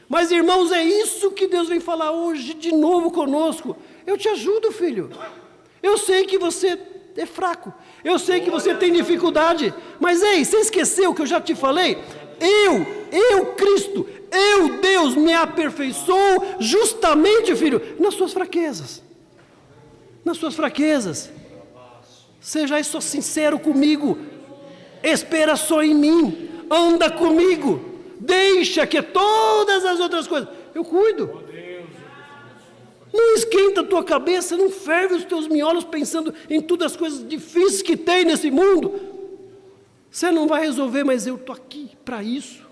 Mas, irmãos, é isso que Deus vem falar hoje de novo conosco. Eu te ajudo, filho. Eu sei que você é fraco. Eu sei que você tem dificuldade. Mas, ei, você esqueceu o que eu já te falei? Eu, Cristo, eu, Deus, me aperfeiçoo justamente, filho, nas suas fraquezas. Nas suas fraquezas. Seja só sincero comigo. Espera só em mim. Anda comigo. Deixa que todas as outras coisas eu cuido. Não esquenta a tua cabeça, não ferve os teus miolos pensando em todas as coisas difíceis que tem nesse mundo. Você não vai resolver, mas eu estou aqui para isso.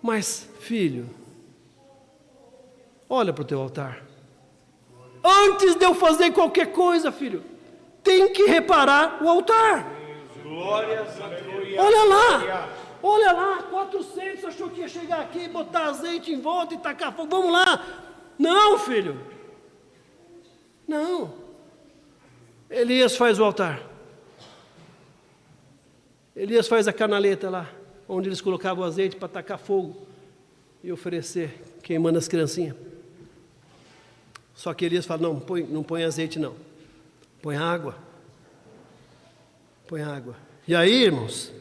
Mas, filho, olha para o teu altar. Antes de eu fazer qualquer coisa, filho, tem que reparar o altar. Olha lá, 400, achou que ia chegar aqui, botar azeite em volta e tacar fogo, vamos lá. Não, filho, não. Elias faz o altar. Elias faz a canaleta lá, onde eles colocavam o azeite para tacar fogo e oferecer, queimando as criancinhas. Só que Elias fala, não põe azeite não, põe água. Põe água. E aí, irmãos,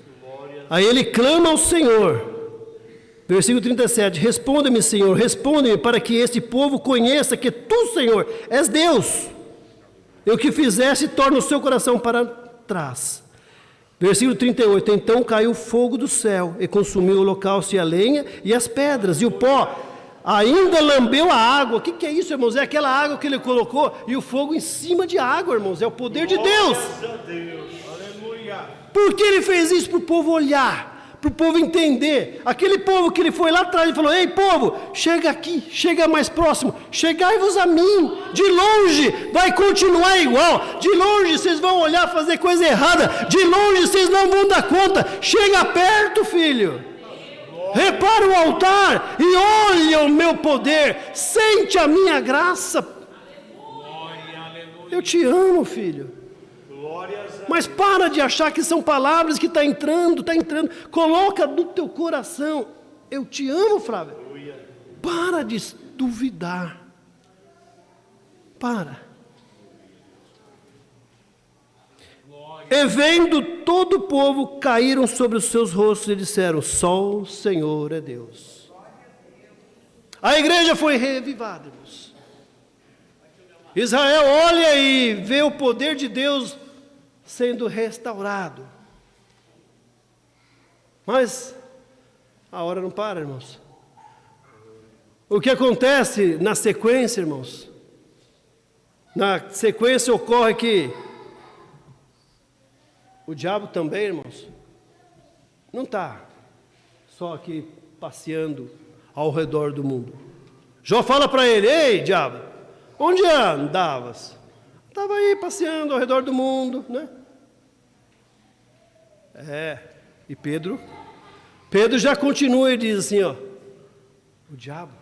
aí ele clama ao Senhor. Versículo 37, responde-me, Senhor, responde-me para que este povo conheça que Tu, Senhor, és Deus. E o que fizeste torna o seu coração para trás. Versículo 38, então caiu fogo do céu e consumiu o holocausto e a lenha e as pedras e o pó. Ainda lambeu a água. O que é isso, irmãos? É aquela água que ele colocou e o fogo em cima de água, irmãos. É o poder de Deus. Por que ele fez isso? Para o povo olhar, para o povo entender. Aquele povo que ele foi lá atrás e falou, ei povo, chega aqui, chega mais próximo, chegai-vos a mim. De longe vai continuar igual. De longe vocês vão olhar, fazer coisa errada. De longe vocês não vão dar conta. Chega perto, filho. Repara o altar e olha o meu poder. Sente a minha graça. Eu te amo, filho. Mas para de achar que são palavras que está entrando. Coloca no teu coração. Eu te amo, Flávio. Para de duvidar. Para. E vendo todo o povo, caíram sobre os seus rostos e disseram, só o Senhor é Deus. A igreja foi revivada, irmãos. Israel olha e vê o poder de Deus sendo restaurado. Mas a hora não para, irmãos. O que acontece na sequência, irmãos? Na sequência ocorre que o diabo também, irmãos, não está só aqui passeando ao redor do mundo. Jó fala para ele, ei diabo, onde andavas? Estava aí passeando ao redor do mundo, né? E Pedro já continua e diz assim, ó, o diabo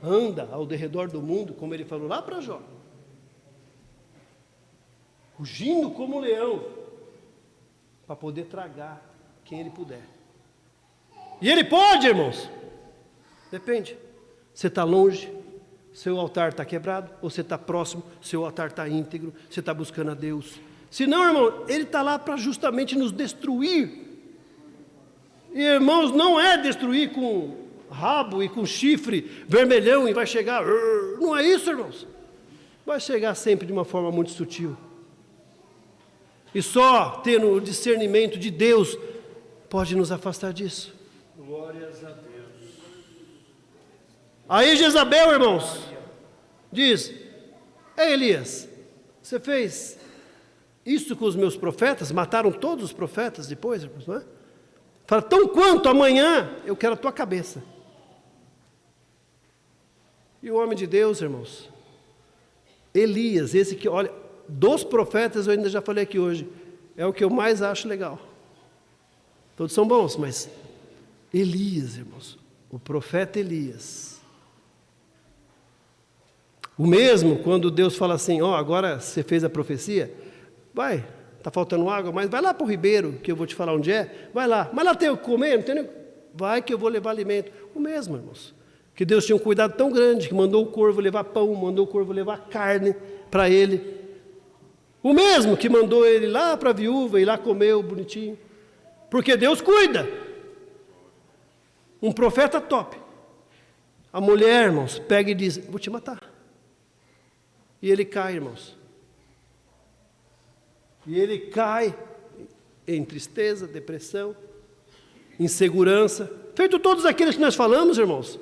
anda ao redor do mundo, como ele falou lá para Jó, rugindo como um leão, para poder tragar quem ele puder. E ele pode, irmãos? Depende. Você está longe, seu altar está quebrado, ou você está próximo, seu altar está íntegro, você está buscando a Deus. Se não, irmão, ele está lá para justamente nos destruir. E, irmãos, não é destruir com rabo e com chifre vermelhão e vai chegar... Não é isso, irmãos. Vai chegar sempre de uma forma muito sutil. E só tendo o discernimento de Deus pode nos afastar disso. Glórias a Deus. Aí Jezabel, irmãos, diz: Ei, Elias, você fez isso com os meus profetas? Mataram todos os profetas depois, irmãos, não é? Fala, tão quanto amanhã eu quero a tua cabeça. E o homem de Deus, irmãos, Elias, esse que, olha, dos profetas eu ainda já falei aqui hoje, é o que eu mais acho legal. Todos são bons, mas Elias, irmãos, o profeta Elias. O mesmo, quando Deus fala assim, agora você fez a profecia, vai, está faltando água, mas vai lá para o ribeiro, que eu vou te falar onde é, vai lá, mas lá tem o que comer, não tem nem... Vai que eu vou levar alimento. O mesmo, irmãos, que Deus tinha um cuidado tão grande, que mandou o corvo levar pão, mandou o corvo levar carne para ele. O mesmo que mandou ele lá para a viúva, ir lá comer bonitinho, porque Deus cuida. Um profeta top. A mulher, irmãos, pega e diz, vou te matar. E ele cai, irmãos. E ele cai em tristeza, depressão, insegurança, feito todos aqueles que nós falamos, irmãos.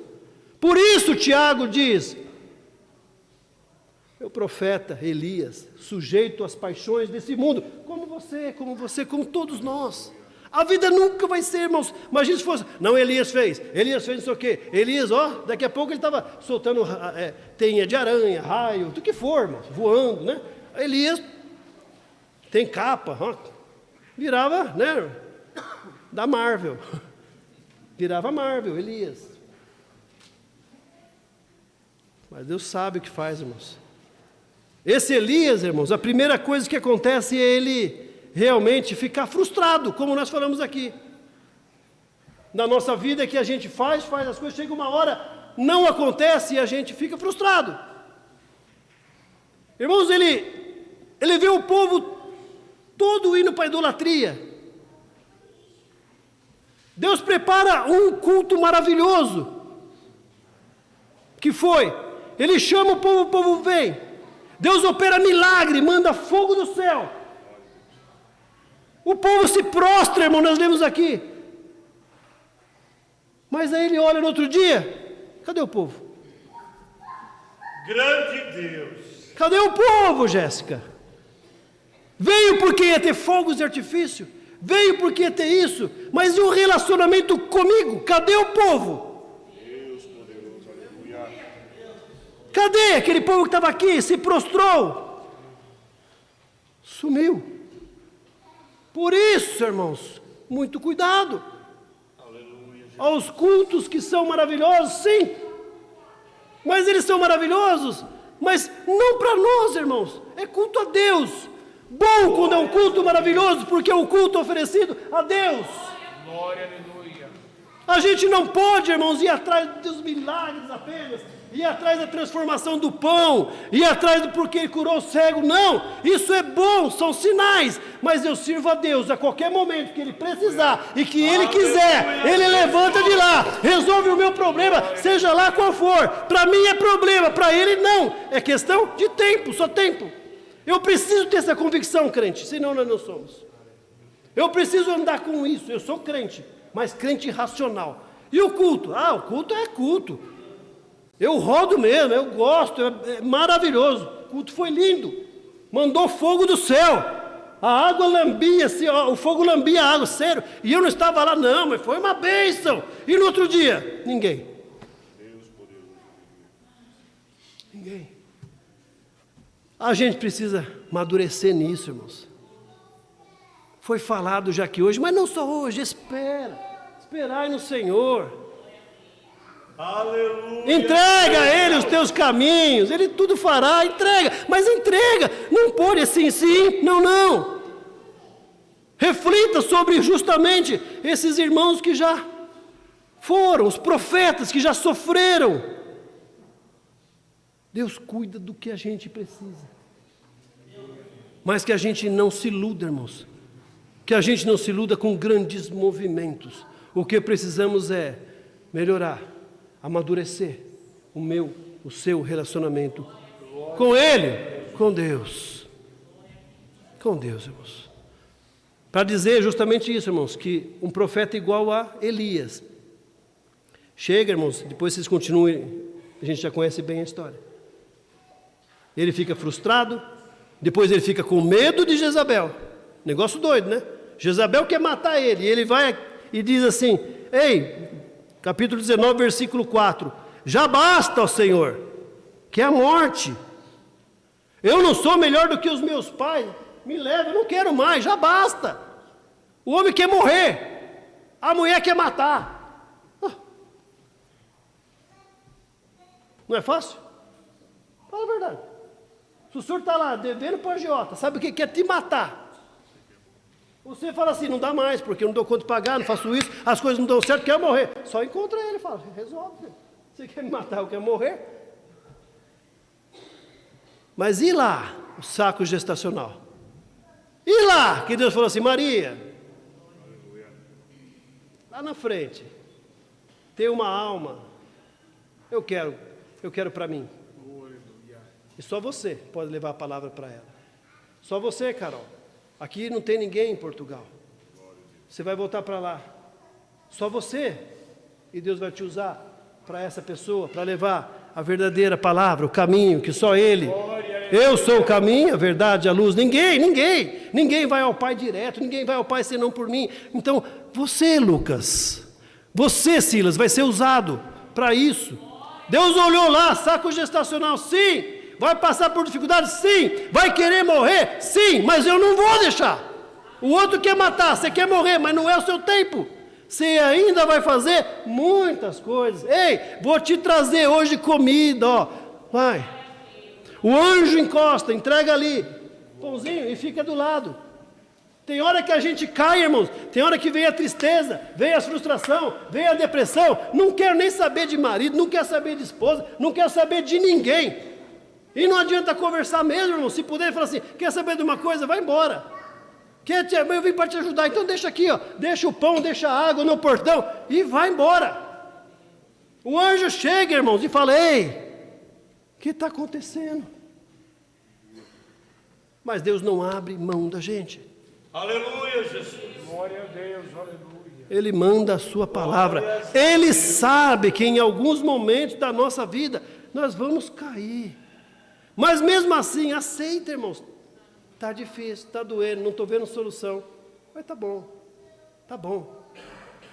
Por isso Tiago diz, o profeta Elias, sujeito às paixões desse mundo, como como todos nós. A vida nunca vai ser, irmãos, imagina se fosse, não, Elias fez não sei o quê, Elias, daqui a pouco ele estava soltando teia de aranha, raio, do que for, irmãos, voando, né? Elias tem capa, virava, né, da Marvel, virava Marvel, Elias. Mas Deus sabe o que faz, irmãos. Esse Elias, irmãos, a primeira coisa que acontece é ele realmente ficar frustrado, como nós falamos aqui. Na nossa vida é que a gente faz as coisas, chega uma hora, não acontece e a gente fica frustrado. Irmãos, ele vê o povo todo indo para a idolatria. Deus prepara um culto maravilhoso, que foi, ele chama o povo vem. Deus opera milagre, manda fogo do céu. O povo se prostra, irmão, nós lemos aqui. Mas aí ele olha no outro dia, cadê o povo? Grande Deus. Cadê o povo, Jéssica? Veio porque ia ter fogos de artifício, veio porque ia ter isso, mas e o relacionamento comigo? Cadê o povo? Deus poderoso, aleluia. Cadê aquele povo que estava aqui, se prostrou? Sumiu. Por isso, irmãos, muito cuidado. Aleluia. Aos cultos que são maravilhosos, sim, mas eles são maravilhosos, mas não para nós, irmãos, é culto a Deus. Bom quando é um culto maravilhoso, porque é um culto oferecido a Deus. Glória, aleluia. A gente não pode, irmãos, ir atrás dos milagres apenas, ir atrás da transformação do pão, ir atrás do porque ele curou o cego, não, isso é bom, são sinais, mas eu sirvo a Deus a qualquer momento que ele precisar e que ele quiser, ele levanta de lá, resolve o meu problema, seja lá qual for. Para mim é problema, para ele não, é questão de tempo, só tempo. Eu preciso ter essa convicção, crente, senão nós não somos. Eu preciso andar com isso, eu sou crente, mas crente racional. E o culto? O culto é culto. Eu rodo mesmo, eu gosto, é maravilhoso. O culto foi lindo. Mandou fogo do céu. A água lambia, assim, o fogo lambia a água, sério. E eu não estava lá, não, mas foi uma bênção. E no outro dia, ninguém. Ninguém. A gente precisa amadurecer nisso, irmãos. Foi falado já aqui hoje, mas não só hoje, esperai no Senhor. Aleluia. Entrega a Ele os teus caminhos, Ele tudo fará, entrega, mas entrega, não pode assim, sim, não. Reflita sobre justamente esses irmãos que já foram, os profetas que já sofreram. Deus cuida do que a gente precisa, mas que a gente não se iluda, irmãos, que a gente não se iluda com grandes movimentos. O que precisamos é melhorar, amadurecer o seu relacionamento com Ele, com Deus, irmãos. Para dizer justamente isso, irmãos, que um profeta igual a Elias. Chega, irmãos, depois vocês continuem, a gente já conhece bem a história. Ele fica frustrado, depois ele fica com medo de Jezabel. Negócio doido, né? Jezabel quer matar ele, e ele vai e diz assim, ei, capítulo 19, versículo 4, já basta, ó Senhor, que é a morte. Eu não sou melhor do que os meus pais, me leva, eu não quero mais, já basta. O homem quer morrer, a mulher quer matar. Não é fácil? Fala a verdade. Se o senhor está lá devendo para o agiota, sabe o que quer te matar? Você fala assim, não dá mais, porque eu não dou conta de pagar, não faço isso, as coisas não dão certo, quero morrer. Só encontra ele e fala, resolve. Filho. Você quer me matar, eu quero morrer? Mas e lá, o saco gestacional? E lá, que Deus falou assim, Maria, lá na frente, tem uma alma, eu quero para mim. E só você pode levar a palavra para ela. Só você, Carol. Aqui não tem ninguém em Portugal. Você vai voltar para lá. Só você. E Deus vai te usar para essa pessoa, para levar a verdadeira palavra, o caminho, que só Ele. Eu sou o caminho, a verdade, a luz. Ninguém vai ao Pai direto, ninguém vai ao Pai senão por mim. Então, você, Lucas, você, Silas, vai ser usado para isso. Deus olhou lá, saco gestacional, sim. Vai passar por dificuldade? Sim. Vai querer morrer? Sim, mas eu não vou deixar. O outro quer matar, você quer morrer, mas não é o seu tempo. Você ainda vai fazer muitas coisas. Ei, vou te trazer hoje comida, ó. Vai. O anjo encosta, entrega ali, pãozinho, e fica do lado. Tem hora que a gente cai, irmãos. Tem hora que vem a tristeza, vem a frustração, vem a depressão. Não quero nem saber de marido, não quero saber de esposa, não quero saber de ninguém. E não adianta conversar mesmo, irmão. Se puder, falar assim, quer saber de uma coisa? Vai embora. Eu vim para te ajudar, então deixa aqui, ó. Deixa o pão, deixa a água no portão e vai embora. O anjo chega, irmãos, e fala, ei, o que está acontecendo? Mas Deus não abre mão da gente. Aleluia, Jesus. Glória a Deus, aleluia. Ele manda a sua palavra. Ele sabe que em alguns momentos da nossa vida nós vamos cair. Mas mesmo assim, aceita, irmãos. Está difícil, está doendo, não estou vendo solução. Mas tá bom.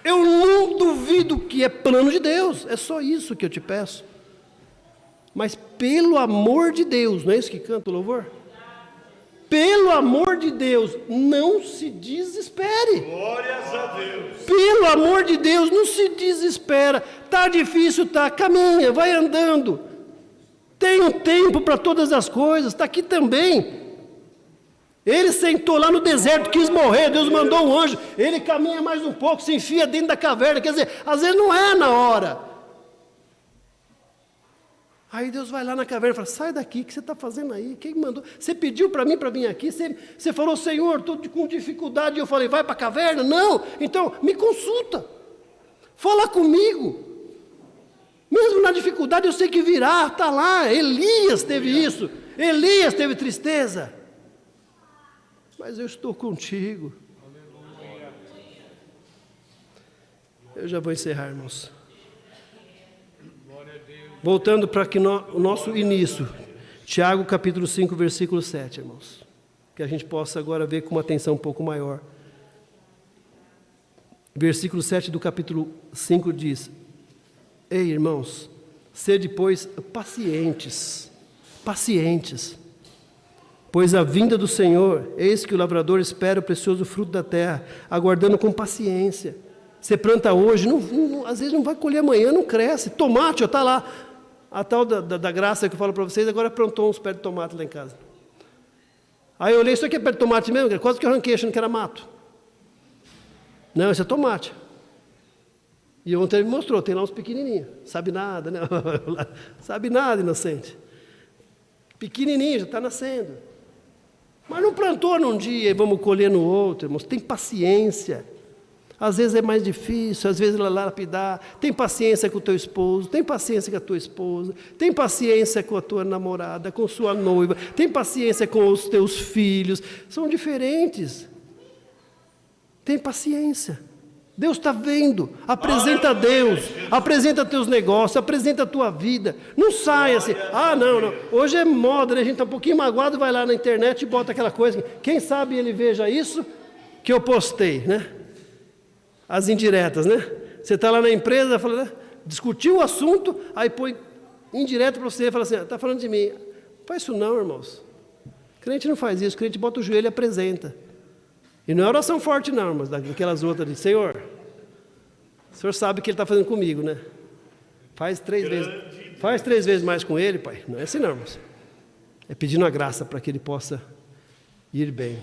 Eu não duvido que é plano de Deus. É só isso que eu te peço. Mas pelo amor de Deus, não é isso que canta o louvor? Pelo amor de Deus, não se desespere. Glórias a Deus. Pelo amor de Deus, não se desespera. Está difícil, tá, caminha, vai andando. Tem um tempo para todas as coisas, está aqui também. Ele sentou lá no deserto, quis morrer, Deus mandou um anjo, ele caminha mais um pouco, se enfia dentro da caverna, quer dizer, às vezes não é na hora. Aí Deus vai lá na caverna e fala, sai daqui, o que você está fazendo aí? Quem mandou? Você pediu para mim para vir aqui, você falou, Senhor, estou com dificuldade, e eu falei, vai para a caverna? Não, então me consulta, fala comigo. Mesmo na dificuldade eu sei que virá, está lá, Elias teve isso, Elias teve tristeza. Mas eu estou contigo. Eu já vou encerrar, irmãos. Voltando para o nosso início. Tiago capítulo 5, versículo 7, irmãos. Que a gente possa agora ver com uma atenção um pouco maior. Versículo 7 do capítulo 5 diz, ei, irmãos, sede, pois, pacientes, pois a vinda do Senhor, eis que o lavrador espera o precioso fruto da terra, aguardando com paciência. Você planta hoje, às vezes não vai colher amanhã, não cresce. Tomate, está lá, a tal da graça que eu falo para vocês, agora plantou uns pés de tomate lá em casa. Aí eu olhei, isso aqui é pé de tomate mesmo? Quase que eu arranquei achando que era mato. Não, isso é tomate. E ontem ele me mostrou, tem lá uns pequenininhos. Sabe nada, né? Sabe nada, inocente. Pequenininho, já está nascendo. Mas não plantou num dia e vamos colher no outro, irmãos. Tem paciência. Às vezes é mais difícil, às vezes lapidar. Tem paciência com o teu esposo, tem paciência com a tua esposa, tem paciência com a tua namorada, com sua noiva, tem paciência com os teus filhos. São diferentes. Tem paciência. Deus está vendo. Apresenta a Deus. Apresenta teus negócios. Apresenta a tua vida. Não sai assim. Ah, não. Hoje é moda, né? A gente está um pouquinho magoado, vai lá na internet e bota aquela coisa. Quem sabe ele veja isso que eu postei, né? As indiretas, né? Você está lá na empresa, fala, né? Discutiu o assunto, aí põe indireto para você, fala assim, está falando de mim. Não faz isso não, irmãos. Crente não faz isso, crente bota o joelho e apresenta. E não é oração forte não, irmãos, daquelas outras de Senhor, o Senhor sabe o que Ele está fazendo comigo, né? Faz 3 vezes mais com Ele, Pai. Não é assim não, irmãos. É pedindo a graça para que Ele possa ir bem.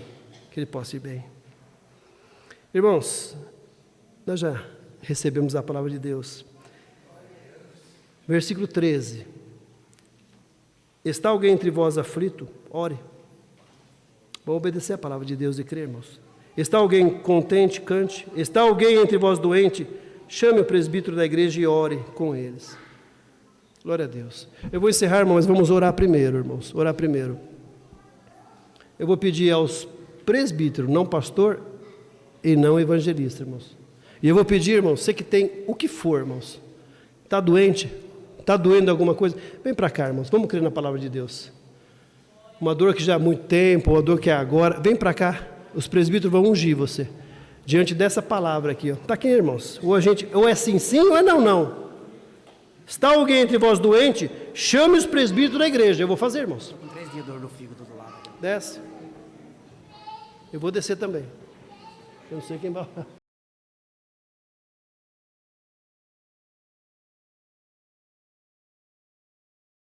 Que Ele possa ir bem. Irmãos, nós já recebemos a palavra de Deus. Versículo 13. Está alguém entre vós aflito? Ore. Vou obedecer a palavra de Deus e crer, irmãos. Está alguém contente? Cante. Está alguém entre vós doente? Chame o presbítero da igreja e ore com eles. Glória a Deus. Eu vou encerrar, irmãos, mas vamos orar primeiro, irmãos. Orar primeiro. Eu vou pedir aos presbíteros, não pastor e não evangelista, irmãos. E eu vou pedir, irmãos, você que tem o que for, irmãos. Está doente? Está doendo alguma coisa? Vem para cá, irmãos. Vamos crer na palavra de Deus. Uma dor que já há muito tempo, uma dor que é agora. Vem para cá. Os presbíteros vão ungir você. Diante dessa palavra aqui. Está aqui, irmãos. Ou é sim, sim, ou é não, não. Está alguém entre vós doente? Chame os presbíteros da igreja. Eu vou fazer, irmãos. Com 3 dias de dor no fígado do lado. Desce. Eu vou descer também. Eu não sei quem vai.